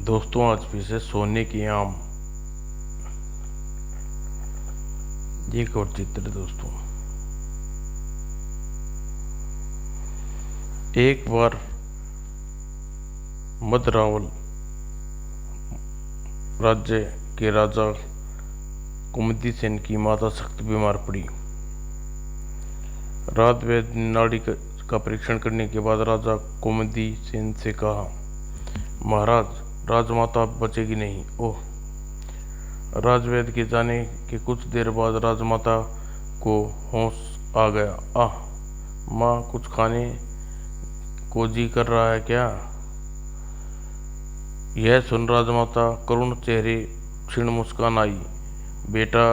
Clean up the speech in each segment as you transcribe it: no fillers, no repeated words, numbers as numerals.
दोस्तों, आज फिर से सोने की आम एक और चित्र है दोस्तों। एक बार मधरावल राज्य के राजा कुमुदी सेन की माता सख्त बीमार पड़ी। रात वैद्य ने नाड़ी का परीक्षण करने के बाद राजा कुमुदी सेन से कहा, महाराज, राजमाता बचेगी नहीं। ओह! राजवैद्य के जाने के कुछ देर बाद राजमाता को होश आ गया। आह! माँ, कुछ खाने को जी कर रहा है क्या? यह सुन राजमाता करुण चेहरे क्षीण मुस्कान आई। बेटा,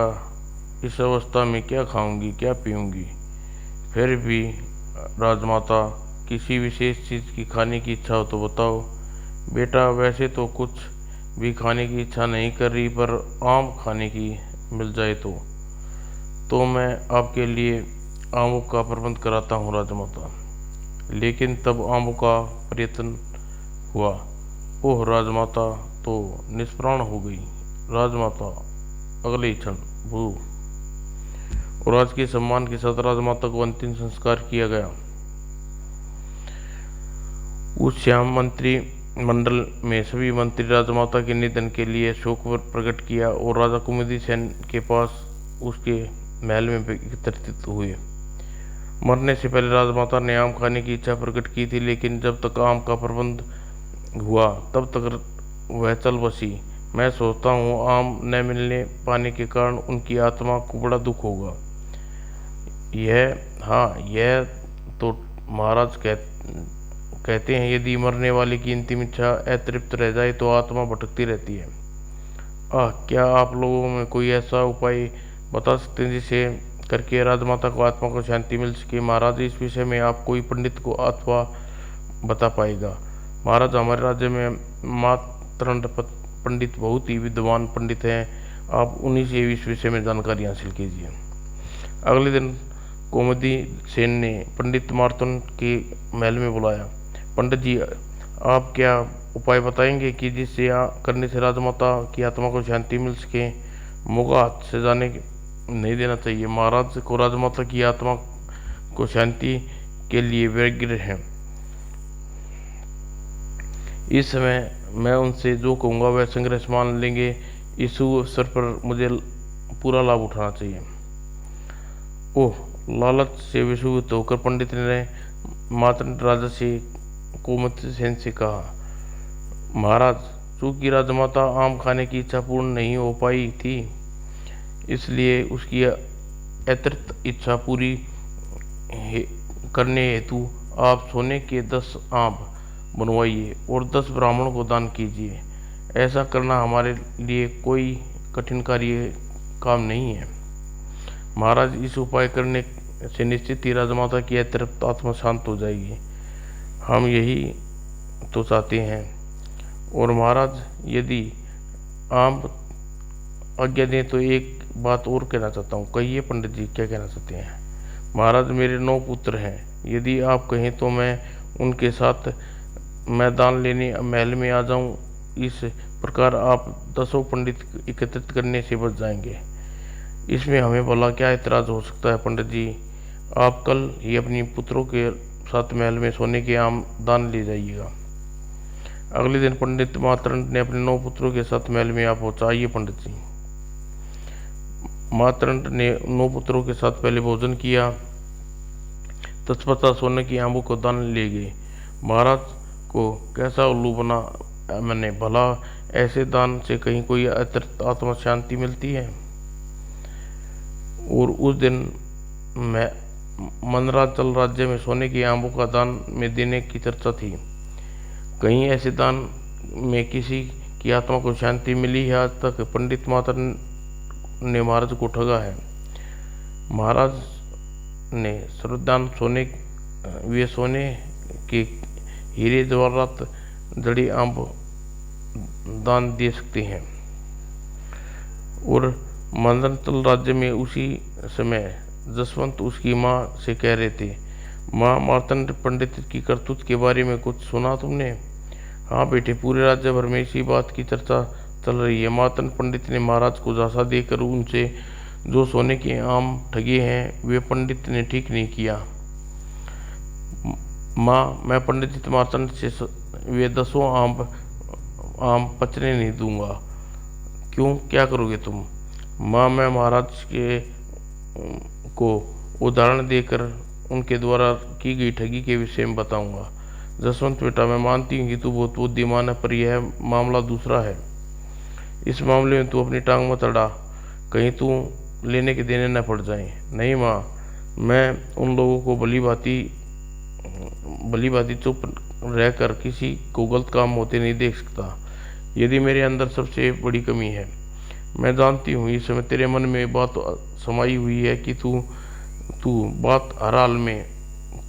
इस अवस्था में क्या खाऊंगी, क्या पीऊंगी? फिर भी राजमाता, किसी विशेष चीज़ की खाने की इच्छा हो तो बताओ। बेटा, वैसे तो कुछ भी खाने की इच्छा नहीं कर रही, पर आम खाने की मिल जाए तो मैं आपके लिए आमों का प्रबंध कराता हूँ राजमाता। लेकिन तब आमों का प्रयत्न हुआ। ओह! राजमाता तो निष्प्राण हो गई। राजमाता अगले ही क्षण भू और आज के सम्मान के साथ राजमाता को अंतिम संस्कार किया गया। उस श्याम मंत्री मंडल में सभी मंत्री राजमाता के निधन के लिए शोक प्रकट किया और राजा कुमुदी सेन के पास उसके महल में एकत्रित हुए। मरने से पहले राजमाता ने आम खाने की इच्छा प्रकट की थी, लेकिन जब तक आम का प्रबंध हुआ तब तक वह चल बसी। मैं सोचता हूँ आम न मिलने पाने के कारण उनकी आत्मा को बड़ा दुख होगा। यह तो महाराज कहते हैं, यदि मरने वाले की अंतिम इच्छा अतृप्त रह जाए तो आत्मा भटकती रहती है। क्या आप लोगों में कोई ऐसा उपाय बता सकते हैं जिसे करके राजमाता को आत्मा को शांति मिल सके? महाराज, इस विषय में आप कोई पंडित को अथवा बता पाएगा? महाराज, हमारे राज्य में मातरंड पंडित बहुत ही विद्वान पंडित हैं, आप उन्हीं से इस विषय में जानकारी हासिल कीजिए। अगले दिन कुमुदी सेन ने पंडित मार्तंड के महल में बुलाया। पंडित जी, आप क्या उपाय बताएंगे कि जिससे करने से राजमाता की आत्मा को शांति मिल सके? मौका हाथ से जाने नहीं देना चाहिए। महाराज को राजमाता की आत्मा को शांति के लिए व्यग्र हैं। इस समय मैं उनसे जो कहूँगा वह संग्रह मान लेंगे। इस शुभ अवसर पर मुझे पूरा लाभ उठाना चाहिए। ओह! लालच से विषुवत होकर पंडित ने मातंड राजा से कुमुदी सेन से कहा, महाराज, चूंकि राजमाता आम खाने की इच्छा पूर्ण नहीं हो पाई थी, इसलिए उसकी अतिरिक्त इच्छा पूरी करने हेतु आप सोने के 10 आम बनवाइए और 10 ब्राह्मणों को दान कीजिए। ऐसा करना हमारे लिए कोई कठिन कार्य काम नहीं है। महाराज, इस उपाय करने से निश्चित ही राजमाता की अतिरिक्त आत्मा शांत हो जाएगी। हम यही तो चाहते हैं। और महाराज, यदि आप आज्ञा दें तो एक बात और कहना चाहता हूँ। कहिए पंडित जी, क्या कहना चाहते हैं? महाराज, मेरे 9 पुत्र हैं। यदि आप कहें तो मैं उनके साथ मैदान लेने महल में आ जाऊं। इस प्रकार आप 10 पंडित एकत्रित करने से बच जाएंगे। इसमें हमें भला क्या एतराज हो सकता है? पंडित जी, आप कल ही अपनी पुत्रों के साथ महल में सोने के आम दान ले जाइएगा। अगले दिन पंडित मातरंड ने अपने 9 पुत्रों के साथ महल में आ पहुंचा। आइए पंडित जी। मातरंड ने 9 पुत्रों के साथ पहले भोजन किया, तत्पश्चात सोने की आमों को दान ले गए। महाराज को कैसा उल्लू बना मैंने, भला ऐसे दान से कहीं कोई अतिरिक्त आत्मा शांति मिलती है? और उस दिन मैं मंदराचल राज्य में सोने की आमों का दान में देने की चर्चा थी। कहीं ऐसे दान में किसी की आत्मा को शांति मिली है? आज तक पंडित मातरंड ने महाराज को ठगा है। महाराज ने सर्वदान सोने के हीरे जवाहरात जड़ी आम दान दे सकते हैं। और मंदराचल राज्य में उसी समय जसवंत उसकी माँ से कह रहे थे, माँ, मार्तंड पंडित की करतूत के बारे में कुछ सुना तुमने? हाँ बेटे, पूरे राज्य भर में इसी बात की चर्चा चल रही है। मातंड पंडित ने महाराज को झांसा देकर उनसे जो सोने के आम ठगे हैं वे पंडित ने ठीक नहीं किया। माँ, मैं पंडित मातंड से वे 10 आम पचने नहीं दूंगा। क्यों, क्या करोगे तुम? माँ, मैं महाराज के को उदाहरण देकर उनके द्वारा की गई ठगी के विषय में बताऊंगा। जसवंत बेटा, मैं मानती हूँ कि तू बहुत बुद्धिमान है, पर यह मामला दूसरा है। इस मामले में तू अपनी टांग मत अड़ा, कहीं तू लेने के देने न पड़ जाए। नहीं माँ, मैं उन लोगों को भली भांति चुप रहकर किसी को गलत काम होते नहीं देख सकता। यदि मेरे अंदर सबसे बड़ी कमी है, मैं जानती हूँ इस समय तेरे मन में बात समाई हुई है कि तू बात हर हाल में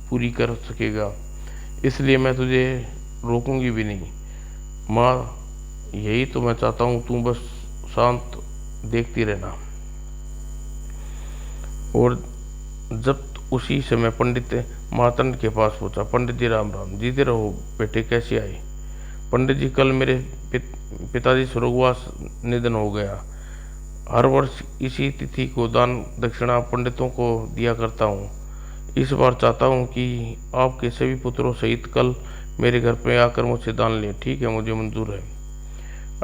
पूरी कर सकेगा, इसलिए मैं तुझे रोकूंगी भी नहीं। माँ, यही तो मैं चाहता हूँ, तू बस शांत देखती रहना। और जब उसी समय पंडित मातंड के पास पहुंचा। पंडित जी, राम राम। जीते रहो बेटे, कैसे आए? पंडित जी, कल मेरे पिताजी स्वर्गवास निधन हो गया। हर वर्ष इसी तिथि को दान दक्षिणा पंडितों को दिया करता हूँ। इस बार चाहता हूँ कि आपके सभी पुत्रों सहित कल मेरे घर पे आकर मुझसे दान लें। ठीक है, मुझे मंजूर है।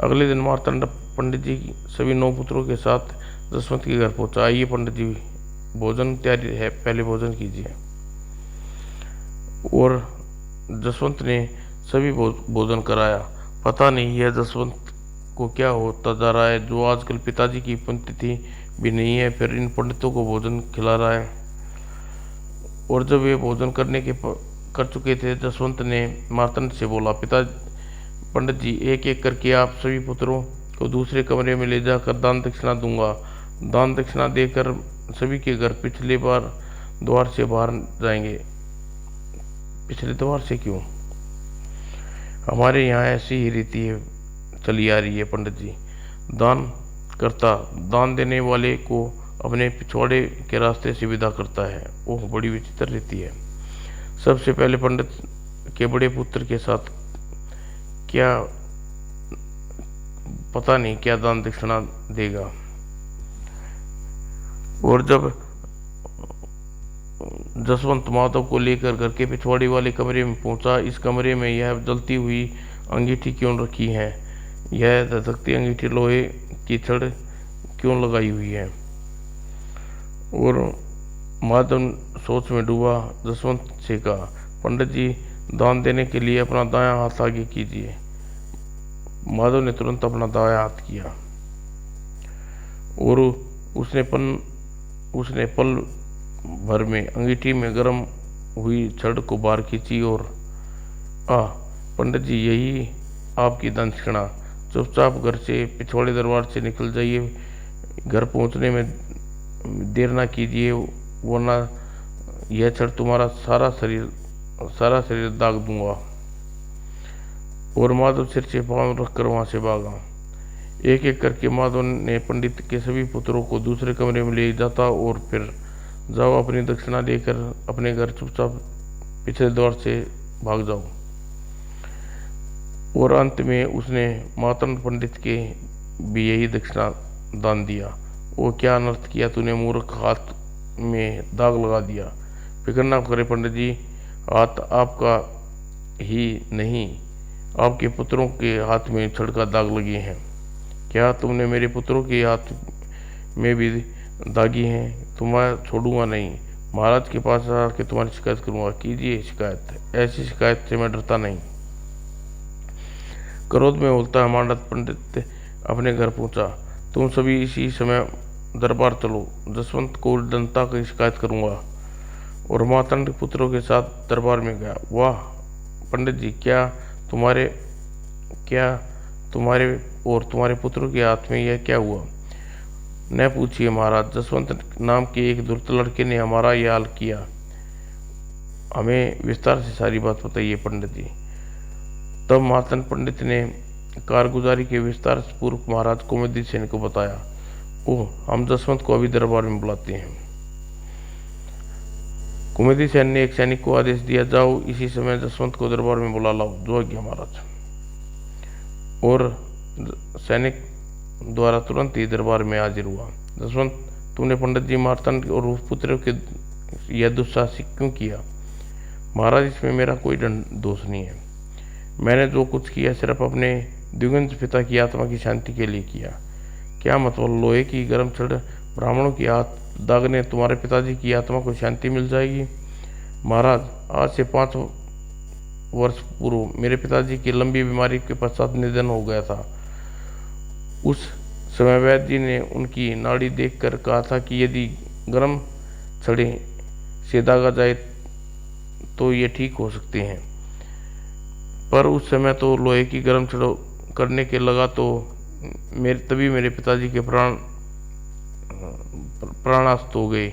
अगले दिन मार्तंड पंडित जी सभी 9 पुत्रों के साथ जसवंत के घर पहुंचा। आइए पंडित जी, भोजन तैयारी है, पहले भोजन कीजिए। और जसवंत ने सभी भोजन कराया। पता नहीं है जसवंत को क्या होता जा रहा है, जो आजकल पिताजी की पुण्यतिथि भी नहीं है, फिर इन पंडितों को भोजन खिला रहा है। और जब वे भोजन कर चुके थे, जसवंत ने मार्तंड से बोला, पिता पंडित जी, एक एक करके आप सभी पुत्रों को दूसरे कमरे में ले जाकर दान दक्षिणा दूंगा। दान दक्षिणा देकर सभी के घर पिछले द्वार से बाहर जाएंगे। पिछले द्वार से क्यों? हमारे यहाँ ऐसी ही रीति है, चली आ रही है पंडित जी। दान देने वाले को अपने पिछवाड़े के रास्ते से विदा करता है। ओह, बड़ी विचित्र रीति है। सबसे पहले पंडित के बड़े पुत्र के साथ क्या, पता नहीं क्या दान दक्षिणा देगा। और जब जसवंत माधव को लेकर घर के पिछवाड़े वाले कमरे में पहुंचा, इस कमरे में यह जलती हुई अंगीठी क्यों रखी है? यह धधकती अंगीठी लोहे की छड़ क्यों लगाई हुई है? और माधव सोच में डूबा। जसवंत से कहा, पंडित जी, दान देने के लिए अपना दायां हाथ आगे कीजिए। माधव ने तुरंत अपना दायां हाथ किया और उसने पल भर में अंगीठी में गर्म हुई छड़ को बाहर खींची और पंडित जी, यही आपकी दक्षिणा। चुपचाप घर से पिछवाड़े दरबार से निकल जाइए। घर पहुंचने में देर ना कीजिए, वरना यह छड़ तुम्हारा सारा शरीर दाग दूंगा। और माधव सिर से पांव रखकर वहां से भागा। एक एक करके माधव ने पंडित के सभी पुत्रों को दूसरे कमरे में ले जाता और फिर, जाओ अपनी दक्षिणा लेकर अपने घर चुपचाप पिछले द्वार से भाग जाओ। और अंत में उसने मातंड पंडित के भी यही दक्षिणा दान दिया। वो क्या अनर्थ किया तूने मूर्ख, हाथ में दाग लगा दिया। फिक्र ना करे पंडित जी, हाथ आपका ही नहीं, आपके पुत्रों के हाथ में छड़ का दाग लगे हैं। क्या तुमने मेरे पुत्रों के हाथ में भी दागी हैं? तुम्हें छोड़ूंगा नहीं। महाराज के पास आकर तुम्हारी शिकायत करूंगा। कीजिए शिकायत, ऐसी शिकायत से मैं डरता नहीं। क्रोध में उलटा मांडत पंडित अपने घर पहुंचा। तुम सभी इसी समय दरबार चलो, जसवंत को जनता की शिकायत करूंगा। और मातंड पुत्रों के साथ दरबार में गया। वाह पंडित जी, क्या तुम्हारे और तुम्हारे पुत्रों के हाथ में यह क्या हुआ? न पूछिए महाराज, जसवंत नाम के एक दुष्ट लड़के ने हमारा यह हाल किया। हमें विस्तार से सारी बात बताइए पंडित जी। तब मातंड पंडित ने कारगुजारी के विस्तार पूर्वक महाराज कुमुदी सेन को बताया। ओह, हम जसवंत को अभी दरबार में बुलाते हैं। कुमुदी सेन ने एक सैनिक को आदेश दिया, जाओ इसी समय जसवंत को दरबार में बुला लाओ। जो आज्ञा महाराज। और सैनिक द्वारा तुरंत ही दरबार में हाजिर हुआ। जसवंत, तुमने पंडित जी मार्तंड और पुत्र के यह दुस्साहसिक क्यों किया? महाराज, इसमें मेरा कोई दोष नहीं है। मैंने जो कुछ किया सिर्फ अपने द्विगंत पिता की आत्मा की शांति के लिए किया। क्या मतलब? लोहे की गर्म छड़ ब्राह्मणों की हाथ दागने तुम्हारे पिताजी की आत्मा को शांति मिल जाएगी? महाराज, आज से 5 वर्ष पूर्व मेरे पिताजी की लंबी बीमारी के पश्चात निधन हो गया था। उस समय वैद्य जी ने उनकी नाड़ी देखकर कहा था कि यदि गर्म छड़े से दागा जाए तो ये ठीक हो सकते हैं। पर उस समय तो लोहे की गर्म छड़ करने के लगा तो तभी मेरे पिताजी के प्राणास्त हो गए।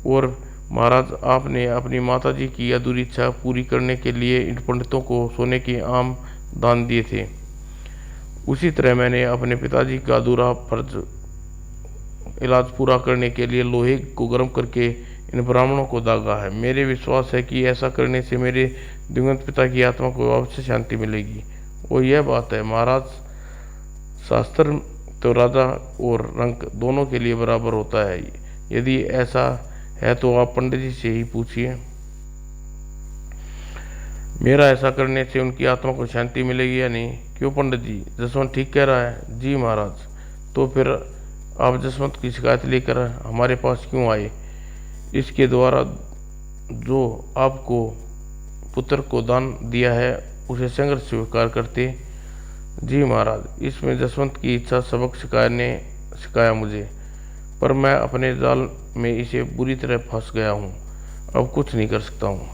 और महाराज, आपने अपनी माताजी की अधूरी इच्छा पूरी करने के लिए इन पंडितों को सोने के आम दान दिए थे। उसी तरह मैंने अपने पिताजी का अधूरा फर्ज इलाज पूरा करने के लिए लोहे को गर्म करके इन ब्राह्मणों को दागा है। मेरे विश्वास है कि ऐसा करने से मेरे दिवंगत पिता की आत्मा को अवश्य शांति मिलेगी। और यह बात है महाराज, शास्त्र तो राजा और रंक दोनों के लिए बराबर होता है। यदि ऐसा है तो आप पंडित जी से ही पूछिए। मेरा ऐसा करने से उनकी आत्मा को शांति मिलेगी या नहीं? क्यों पंडित जी, जसवंत ठीक कह रहा है? जी महाराज। तो फिर आप जसवंत की शिकायत लेकर हमारे पास क्यों आए? इसके द्वारा जो आपको पुत्र को दान दिया है उसे संघर्ष स्वीकार करते। जी महाराज, इसमें जसवंत की इच्छा सबक सिखाया मुझे, पर मैं अपने जाल में इसे बुरी तरह फंस गया हूँ। अब कुछ नहीं कर सकता हूँ।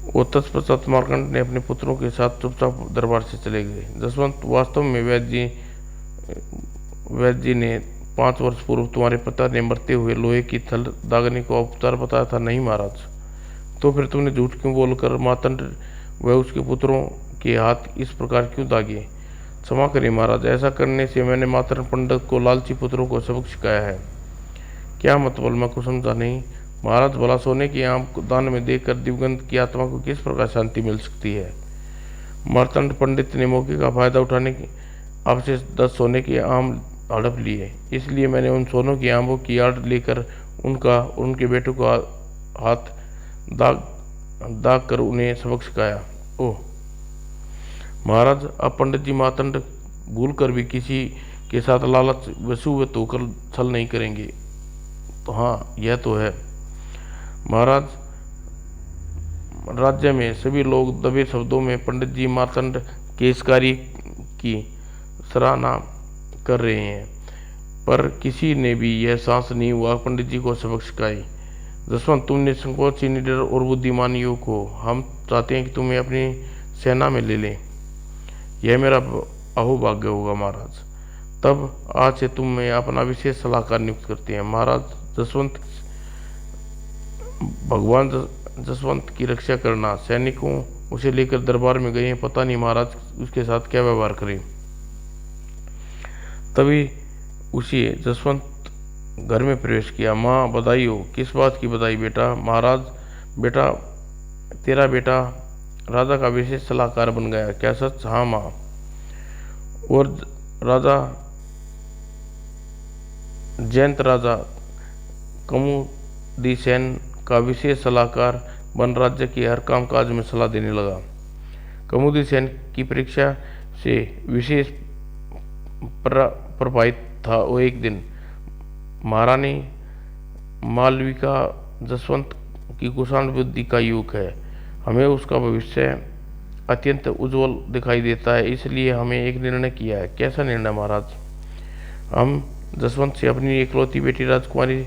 वो तत्पश्चात मार्कंड ने अपने पुत्रों के साथ चुपचाप दरबार से चले गए। जसवंत, वास्तव में वैद्य जी ने 5 वर्ष पूर्व तुम्हारे पिता ने मरते हुए लोहे की थल दागने को उपचार बताया था, नहीं महाराज? तो फिर तुमने झूठ क्यों बोलकर मार्तंड व उसके पुत्रों के हाथ इस प्रकार क्यों दागे? क्षमा करें महाराज, ऐसा करने से मैंने मार्तंड पंडित को लालची पुत्रों को सबक सिखाया है। क्या मतलब? मैं को समझा नहीं। महाराज, भला सोने की आम दान में देकर दिवंगत की आत्मा को किस प्रकार शांति मिल सकती है? मार्तंड पंडित ने मौके का फायदा उठाने की आपसे 10 सोने के आम हड़प लिए, इसलिए मैंने उन सोनों की आमों की आड़ लेकर उनका और उनके बेटों का हाथ दाग कर उन्हें सबक सिखाया। ओह महाराज, अब पंडित जी मार्तंड भूल कर भी किसी के साथ लालच वसूवत होकर छल नहीं करेंगे। तो हाँ, यह तो है महाराज। राज्य में सभी लोग दबे शब्दों में पंडित जी मार्तंड के इस कार्य की सराहना कर रहे हैं, पर किसी ने भी यह साहस नहीं हुआ पंडित जी को सबक सिखाए। जसवंत, तुमने संकोची, निडर और बुद्धिमान युवक हो। हम चाहते हैं कि तुम्हें अपनी सेना में ले लें। यह मेरा अहोभाग्य होगा महाराज। तब आज से तुम्हें अपना विशेष सलाहकार नियुक्त करते हैं। महाराज, जसवंत भगवान जसवंत की रक्षा करना। सैनिकों उसे लेकर दरबार में गए हैं, पता नहीं महाराज उसके साथ क्या व्यवहार करें। तभी उसे जसवंत घर में प्रवेश किया। माँ, बधाई हो। किस बात की बधाई बेटा? महाराज, बेटा, तेरा बेटा राजा का विशेष सलाहकार बन गया। क्या सच? हाँ माँ। और राजा जयंत राजा कमुदिसेन का विशेष सलाहकार बन राज्य के हर काम काज में सलाह देने लगा। कमुदिसेन की परीक्षा से विशेष प्रभावित था। वो एक दिन महारानी मालविका जसवंत की कुशाण बुद्धि का युग है। हमें उसका भविष्य अत्यंत उज्जवल दिखाई देता है, इसलिए हमें एक निर्णय किया है। कैसा निर्णय महाराज? हम जसवंत से अपनी इकलौती बेटी राजकुमारी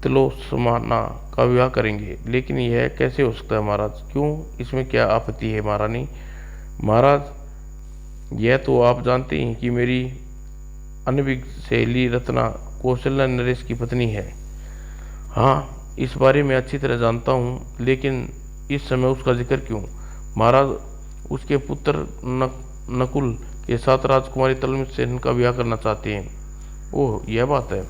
तिलोत्समाना का विवाह करेंगे। लेकिन यह कैसे हो सकता है महाराज? क्यों, इसमें क्या आपत्ति है महारानी? महाराज, यह तो आप जानते हैं कि मेरी अनभिज्ञ सहेली रत्ना कौशल्या नरेश की पत्नी है। हाँ, इस बारे में अच्छी तरह जानता हूँ, लेकिन इस समय उसका जिक्र क्यों? महाराज, उसके पुत्र नकुल के साथ राजकुमारी तिलोत्तमा का विवाह करना चाहते हैं। ओह, यह बात है।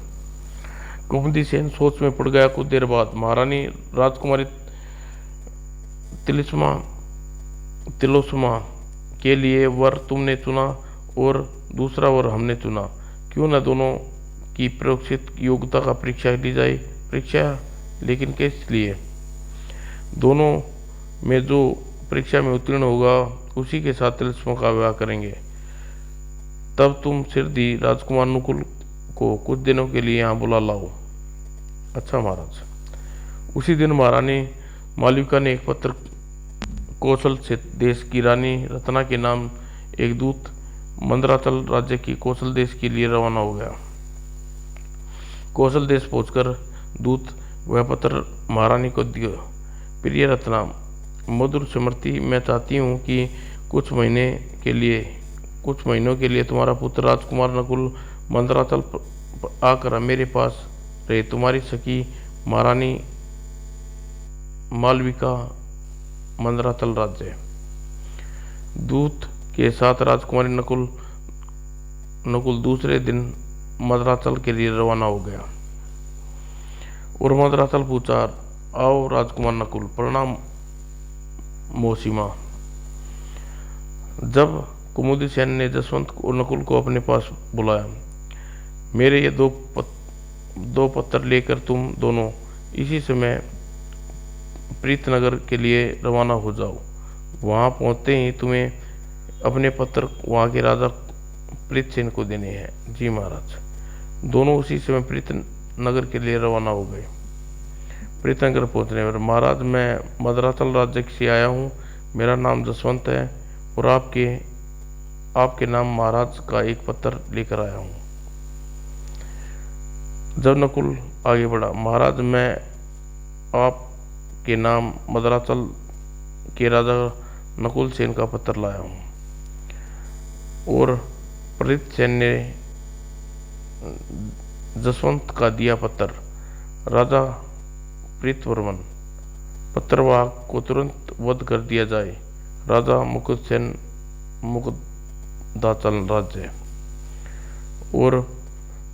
कुमुदिसेन सोच में पड़ गया। कुछ देर बाद महारानी राजकुमारी तिलोत्तमा के लिए वर तुमने चुना और दूसरा वर हमने चुना। क्यों न दोनों की प्रोक्षित योग्यता का परीक्षा ली जाए। परीक्षा लेकिन किस लिए? दोनों में जो परीक्षा में उत्तीर्ण होगा उसी के साथ तिलस्म का विवाह करेंगे। तब तुम सिरधी राजकुमार नकुल को कुछ दिनों के लिए यहाँ बुला लाओ। अच्छा महाराज। उसी दिन महारानी मालविका ने एक पत्र कौशल से देश की रानी रत्ना के नाम एक दूत मंदराचल राज्य की कौशल देश के लिए रवाना हो गया। कौशल देश पहुंचकर दूत वह पत्र महारानी को दिया। प्रिय रत्ना, मधुर स्मृति, मैं चाहती हूँ कि कुछ महीनों के लिए तुम्हारा पुत्र राजकुमार नकुल मंदराचल आकर मेरे पास रहे। तुम्हारी सखी महारानी मालविका, मंदराचल राज्य। दूत के साथ राजकुमारी नकुल दूसरे दिन मंदराचल के लिए रवाना हो गया और मंदराचल पूछा, आओ राजकुमार नकुल। प्रणाम मौसीमा। जब कुमुदी सेन ने जसवंत और नकुल को अपने पास बुलाया, मेरे ये दो पत्र लेकर तुम दोनों इसी समय प्रीतनगर के लिए रवाना हो जाओ। वहां पहुंचते ही तुम्हें अपने पत्र वहां के राजा प्रीतसेन को देने हैं। जी महाराज। दोनों उसी समय प्रीतनगर के लिए रवाना हो गए। प्रीतनगर पहुंचने पर, महाराज, मैं मंदराचल राज्य से आया हूँ। मेरा नाम जसवंत है और आपके नाम महाराज का एक पत्र लेकर आया हूँ। जब नकुल आगे बढ़ा, महाराज, मैं आपके नाम मंदराचल के राजा नकुल सेन का पत्र लाया हूँ। और प्रीतसेन ने जसवंत का दिया पत्र। राजा प्रीतवर्मन, पत्रवाहक को तुरंत वध कर दिया जाए। राजा मुकुंदसेन, मुकुंदाचल राज्य। और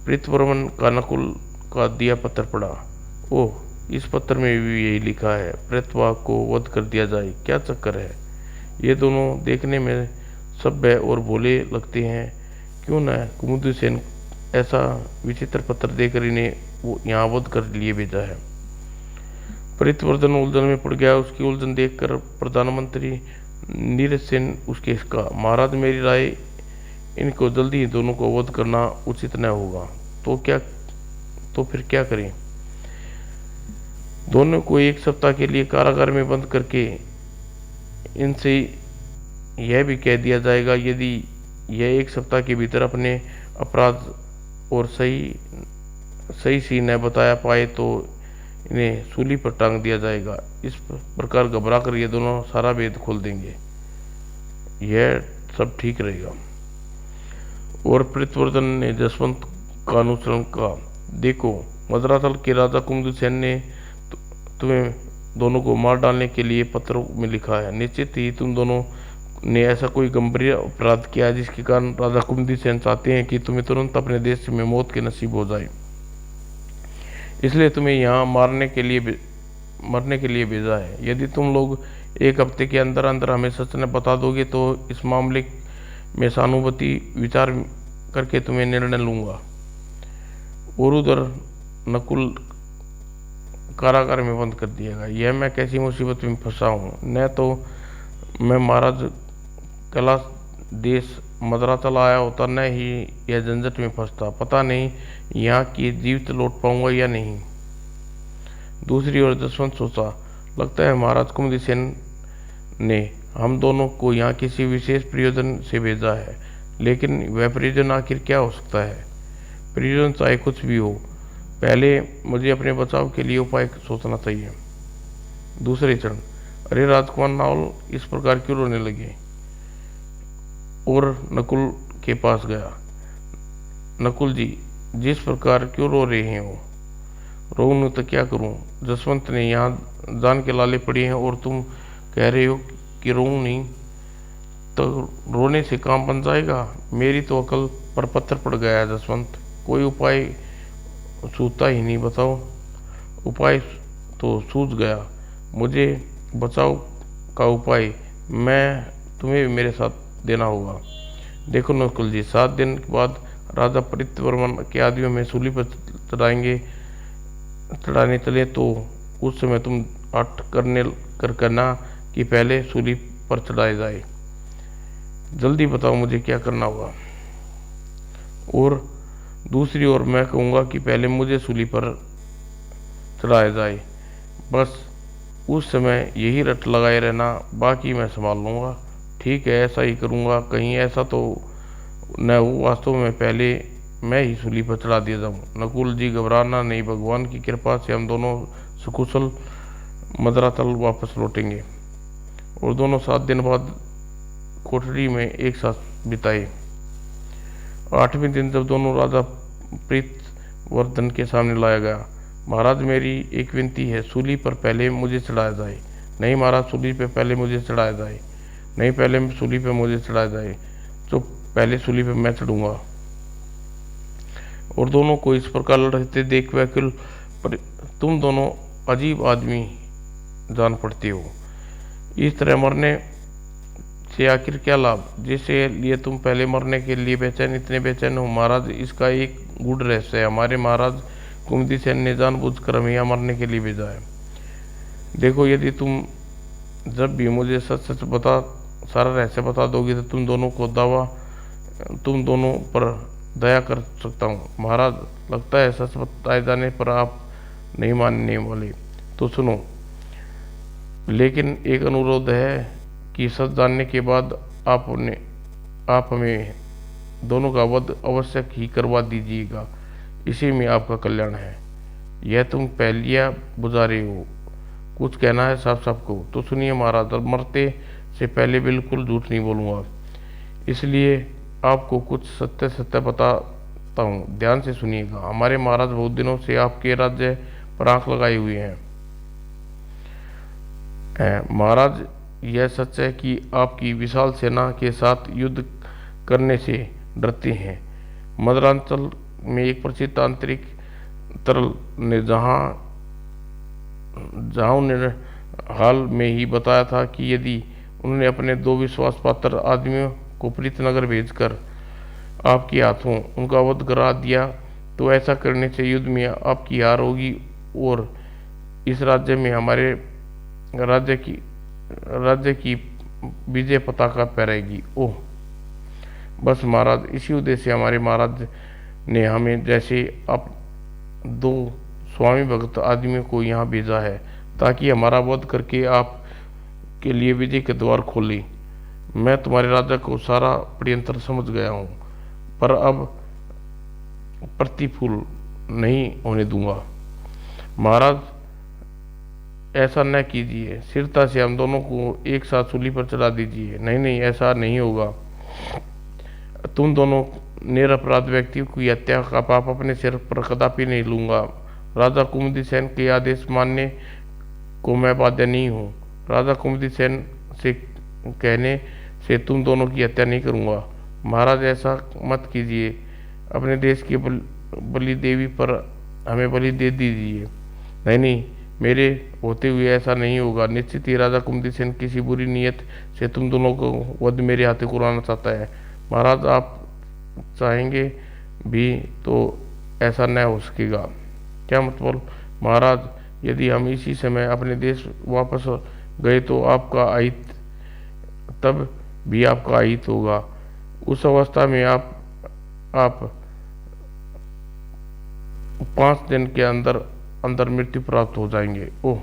प्रीतवर्मन का नकुल का दिया पत्र पढ़ा। ओह, इस पत्र में भी यही लिखा है, प्रेतवाहक को वध कर दिया जाए। क्या चक्कर है? ये दोनों देखने में सभ्य और भोले लगते हैं। क्यों न कुमुदी सेन ऐसा विचित्र पत्र देकर इन्हें वो यहाँ वध कर लिए भेजा है। प्रीतवर्धन उलझन में पड़ गया। उसकी उलझन देखकर प्रधानमंत्री नीरज सेन उसके कहा, महाराज, मेरी राय, इनको जल्दी ही दोनों को वध करना उचित न होगा। तो फिर क्या करें? दोनों को एक सप्ताह के लिए कारागार में बंद करके इनसे यह भी कह दिया जाएगा, यदि यह एक सप्ताह के भीतर अपने अपराध और सही सी न बताया पाए तो इन्हें सूली पर टांग दिया जाएगा। इस प्रकार घबरा कर ये दोनों सारा भेद खोल देंगे। यह सब ठीक रहेगा। और प्रीतवर्धन ने जसवंत का अनुसरण का, देखो, मंदराचल के राजा कुमुदी सेन ने तुम्हें दोनों को मार डालने के लिए पत्र में लिखा है। निश्चित ही तुम दोनों ने ऐसा कोई गंभीर अपराध किया है जिसके कारण राजा कुमुदी सेन चाहते हैं कि तुम्हें तुरंत अपने देश में मौत के नसीब हो जाए। इसलिए तुम्हें यहाँ मरने के लिए भेजा है। यदि तुम लोग एक हफ्ते के अंदर अंदर हमें सच न बता दोगे तो इस मामले में सहानुभूति विचार करके तुम्हें निर्णय लूंगा। और उधर नकुल कारागार में बंद कर दिया गया। यह मैं कैसी मुसीबत में फंसा हूँ। न तो मैं महाराज कला देश मंदराचल आया होता, न ही यह झंझट में फंसता। पता नहीं यहाँ की जीवित लौट पाऊंगा या नहीं। दूसरी ओर जसवंत सोचा, लगता है महाराज कुमुदी सेन ने हम दोनों को यहाँ किसी विशेष प्रयोजन से भेजा है। लेकिन वह प्रयोजन आखिर क्या हो सकता है? प्रयोजन चाहे कुछ भी हो, पहले मुझे अपने बचाव के लिए उपाय सोचना चाहिए। दूसरे चरण, अरे राजकुमार नावल इस प्रकार क्यों रोने लगे? और नकुल के पास गया। नकुल जी, जिस प्रकार क्यों रो रहे हो? रोऊं तो क्या करूं? जसवंत ने यहाँ जान के लाले पड़ी हैं और तुम कह रहे हो कि रोऊं नहीं, तो रोने से काम बन जाएगा? मेरी तो अकल पर पत्थर पड़ गया है जसवंत। कोई उपाय सूझता ही नहीं। बताओ। उपाय तो सूझ गया। मुझे बचाओ का उपाय। मैं तुम्हें भी मेरे साथ देना होगा। देखो नकुल जी, 7 दिन के बाद राजा प्रत्यवर्मन के आदमियों में सूली पर चढ़ाने चले तो उस समय तुम हठ कर करना कि पहले सूली पर चढ़ाए जाए। जल्दी बताओ मुझे क्या करना होगा। और दूसरी ओर मैं कहूँगा कि पहले मुझे सूली पर चढ़ाया जाए। बस उस समय यही रट लगाए रहना, बाकी मैं संभाल लूँगा। ठीक है, ऐसा ही करूँगा। कहीं ऐसा तो न हो वास्तव में पहले मैं ही सूली पर चढ़ा दिया जाऊँ। नकुल जी, घबराना नहीं, भगवान की कृपा से हम दोनों सकुशल मदरातल वापस लौटेंगे। और दोनों 7 दिन बाद कोठरी में एक साथ बिताए। 8वें दिन जब दोनों राजा प्रीतवर्धन के सामने लाया गया। महाराज, मेरी एक विनती है, सूली पर पहले मुझे चढ़ाया जाए। नहीं महाराज, सूली पर पहले मुझे चढ़ाया जाए। नहीं, पहले सूली पर मुझे चढ़ाया जाए। तो पहले सूली पर मैं चढ़ूंगा। और दोनों को इस प्रकार लड़ते देख व्याकुल तुम दोनों अजीब आदमी जान पड़ते हो। इस तरह मरने से आखिर क्या लाभ, जिसके लिए तुम पहले मरने के लिए इतने बेचैन हो। महाराज, इसका एक गूढ़ रहस्य है। हमारे महाराज कुमुदिसेन ने जानबूझकर हमें यहाँ मरने के लिए भेजा है। देखो, यदि तुम जब भी मुझे सच सच सारा रहस्य बता दोगे तो तुम दोनों पर दया कर सकता हूँ। महाराज, लगता है सच बताए जाने पर आप नहीं मानने वाले। तो सुनो, लेकिन एक अनुरोध है कि सच जानने के बाद आप हमें दोनों का वध अवश्य ही करवा दीजिएगा। इसी में आपका कल्याण है। यह तुम पहलिया बुझा रहे हो, कुछ कहना है साफ साफ को। तो सुनिए महाराज, मरते से पहले बिल्कुल झूठ नहीं बोलूँगा, इसलिए आपको कुछ सत्य बताता हूँ। ध्यान से सुनिएगा। हमारे महाराज बहुत दिनों से आपके राज्य पर आंख लगाए हुए हैं। महाराज, यह सच है कि आपकी विशाल सेना के साथ युद्ध करने से डरते हैं। मदरांचल में एक प्रसिद्ध तांत्रिक तरल ने जहाँ उन्हें हाल में ही बताया था कि यदि उन्होंने अपने 2 विश्वास पात्र आदमियों को प्रीतनगर भेजकर आपके हाथों उनका वध करा दिया तो ऐसा करने से युद्ध में आपकी हार होगी और इस राज्य में हमारे राज्य की विजय पताका फहराएगी। ओह बस महाराज, इसी उद्देश्य से हमारे महाराज ने हमें जैसे आप 2 स्वामी भक्त आदमियों को यहाँ भेजा है ताकि हमारा वध करके आप के लिए विजय के द्वार खोले। मैं तुम्हारे राजा को सारा षड्यंत्र समझ गया हूँ, पर अब प्रतिफूल नहीं होने दूंगा। महाराज, ऐसा न कीजिए। स्थिरता से हम दोनों को एक साथ सूली पर चढ़ा दीजिए। नहीं, ऐसा नहीं होगा। तुम दोनों निरपराध व्यक्तियों की हत्या का पाप अपने सिर पर कदापि नहीं लूंगा। राजा कुमुदिसेन के आदेश मानने को मैं बाध्य नहीं हूँ। राजा कुमुदिसेन से कहने से तुम दोनों की हत्या नहीं करूँगा। महाराज, ऐसा मत कीजिए। अपने देश की बलि देवी पर हमें बलि दे दीजिए। नहीं, मेरे होते हुए ऐसा नहीं होगा। निश्चित ही राजा कुमुदिसेन किसी बुरी नीयत से तुम दोनों को वध मेरे हाथे कराना चाहता है। महाराज, आप चाहेंगे भी तो ऐसा न हो सकेगा। क्या मतलब? महाराज, यदि हम इसी समय अपने देश वापस गए तो तब भी आपका अहित होगा। उस अवस्था में आप 5 दिन के अंदर मृत्यु प्राप्त हो जाएंगे। ओह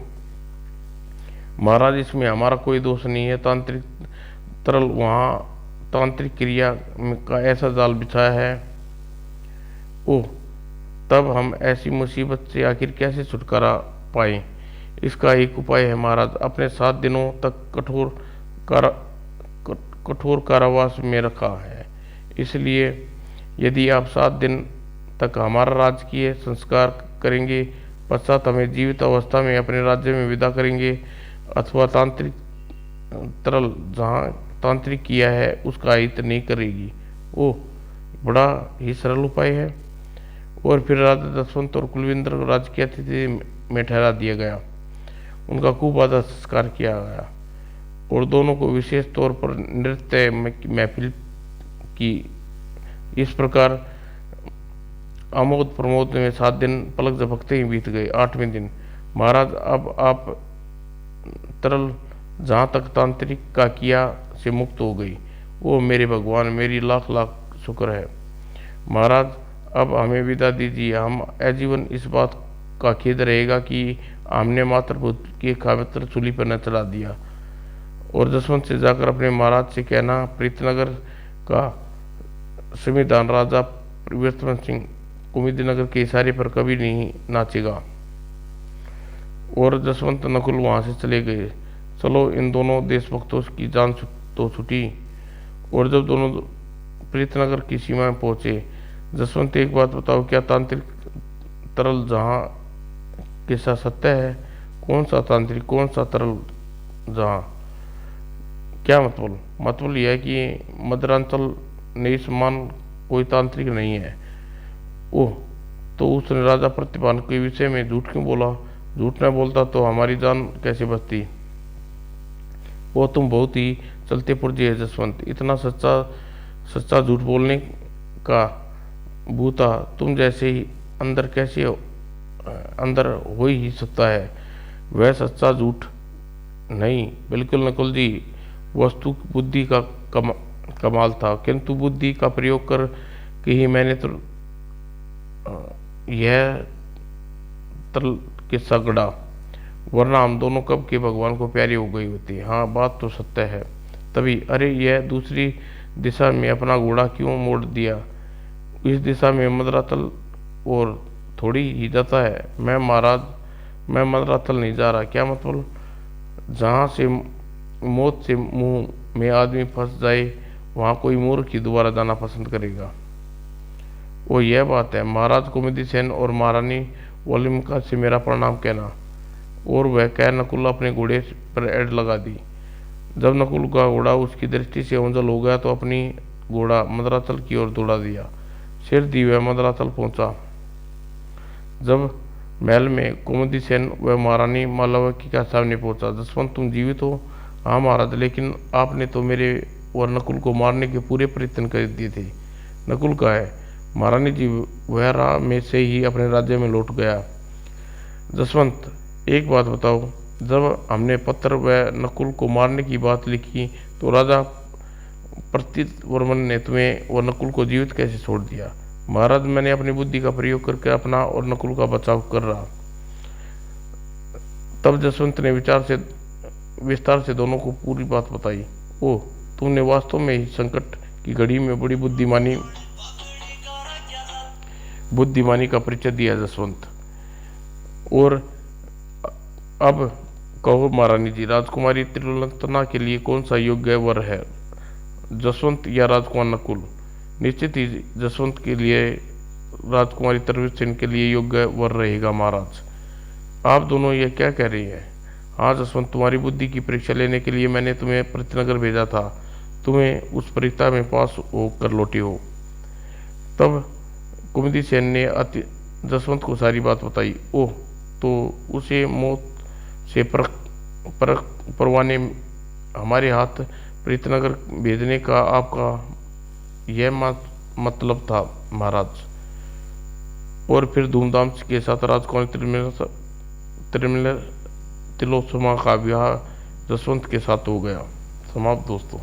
महाराज, इसमें हमारा कोई दोष नहीं है। तांत्रिक क्रिया का ऐसा जाल बिछाया है। ओह, तब हम ऐसी मुसीबत से आखिर कैसे छुटकारा पाएं? इसका एक उपाय है महाराज। अपने 7 दिनों तक कठोर कारावास में रखा है। इसलिए यदि आप 7 दिन तक हमारा राजकीय संस्कार करेंगे, पश्चात हमें जीवित अवस्था में अपने राज्य में विदा करेंगे, अथवा जहाँ तांत्रिक किया है उसका हित नहीं करेगी। ओह, बड़ा ही सरल उपाय है। और फिर राजा दशवंत और कुलविंद्र को राजकीय अतिथि में ठहरा दिया गया। उनका खूब आदर संस्कार किया गया। और दोनों को विशेष तौर पर नृत्य महफिल की। इस प्रकार आमोद प्रमोद में 7 दिन पलक झपकते ही बीत गए। 8वें दिन, महाराज अब आप तरल जहाँ तक तांत्रिक का किया से मुक्त हो गई। ओ मेरे भगवान, मेरी लाख लाख शुक्र है। महाराज अब हमें विदा दीजिए। हम आजीवन इस बात का खेद रहेगा कि हमने मातृभूत की खामित्र चूल्ही पर न चढ़ा दिया। और जसवंत से जाकर अपने महाराज से कहना, प्रीतनगर का संविधान राजा परिवर्तन सिंह कुमुदिनगर के इशारे पर कभी नहीं नाचेगा। और जसवंत नकुल वहां से चले गए। चलो, इन दोनों देशभक्तों की जान तो छुटी। और जब दोनों प्रीतनगर की सीमा में पहुंचे, जसवंत एक बात बताओ, क्या तांत्रिक तरल जहां किस्सा सत्य है? कौन सा तांत्रिक, कौन सा तरल जहां? क्या मतलब? मतलब यह है कि मदरांचल ने समान कोई तांत्रिक नहीं है। ओह, तो उसने राजा प्रतिभान के विषय में झूठ क्यों बोला? झूठ न बोलता तो हमारी जान कैसे बचती? वो तुम बहुत ही चलते पुर्जे है जसवंत। इतना सच्चा झूठ बोलने का भूता तुम जैसे ही अंदर कैसे अंदर हो ही सकता है? वह सच्चा झूठ नहीं, बिल्कुल नकुल जी, वस्तु बुद्धि का कमाल था। किंतु बुद्धि का प्रयोग कर के ही मैंने तो यह तरल किस्सा गढ़ा, वरना हम दोनों कब के भगवान को प्यारे हो गई होती। हाँ, बात तो सत्य है। तभी, अरे यह दूसरी दिशा में अपना घोड़ा क्यों मोड़ दिया? इस दिशा में मदरातल और थोड़ी ही जाता है। मैं महाराज, मैं मदरातल नहीं जा रहा। क्या मतलब? जहाँ से मौत से मुंह में आदमी फंस जाए, वहाँ कोई मूर्ख ही दोबारा जाना पसंद करेगा। वो यह बात है। महाराज कुमुदी सेन और महारानी वलिमिका से मेरा प्रणाम कहना। और वह कह नकुल अपने घोड़े पर एड़ लगा दी। जब नकुल का घोड़ा उसकी दृष्टि से ओंझल हो गया तो अपनी घोड़ा मदरातल की ओर दौड़ा दिया। सिर दी वह मदरातल पहुंचा। जब महल में कुमुदी सेन व महारानी मालविका के सामने पहुंचा, जसवंत तुम जीवित हो? हाँ महाराज, लेकिन आपने तो मेरे और नकुल को मारने के पूरे प्रयत्न कर दिए थे। नकुल कहाँ है? महारानी जी, वह राह में से ही अपने राज्य में लौट गया। जसवंत, एक बात बताओ, जब हमने पत्र व नकुल को मारने की बात लिखी तो राजा प्रतिवर्मन ने तुम्हें और नकुल को जीवित कैसे छोड़ दिया? महाराज, मैंने अपनी बुद्धि का प्रयोग करके अपना और नकुल का बचाव कर रहा। तब जसवंत ने विस्तार से दोनों को पूरी बात बताई। ओह, तुमने वास्तव में ही संकट की घड़ी में बड़ी बुद्धिमानी का परिचय दिया जसवंत। और अब कहो महारानी जी, राजकुमारी त्रिलोचना के लिए कौन सा योग्य वर है, जसवंत या राजकुमार नकुल? निश्चित ही जसवंत के लिए राजकुमारी त्रिलोचना के लिए योग्य वर रहेगा महाराज। आप दोनों ये क्या कह रही हैं? हाँ जसवंत, तुम्हारी बुद्धि की परीक्षा लेने के लिए मैंने तुम्हें प्रतिनगर भेजा था। तुम्हें उस परीक्षा में पास होकर लौटे हो। तब कुमुदी सेन ने जसवंत को सारी बात बताई। ओह, तो उसे मौत से परवाने हमारे हाथ प्रीतनगर भेजने का आपका यह मतलब था महाराज? और फिर धूमधाम के साथ राजकुमारी तिलोत्तमा का विवाह जसवंत के साथ हो गया। समाप्त दोस्तों।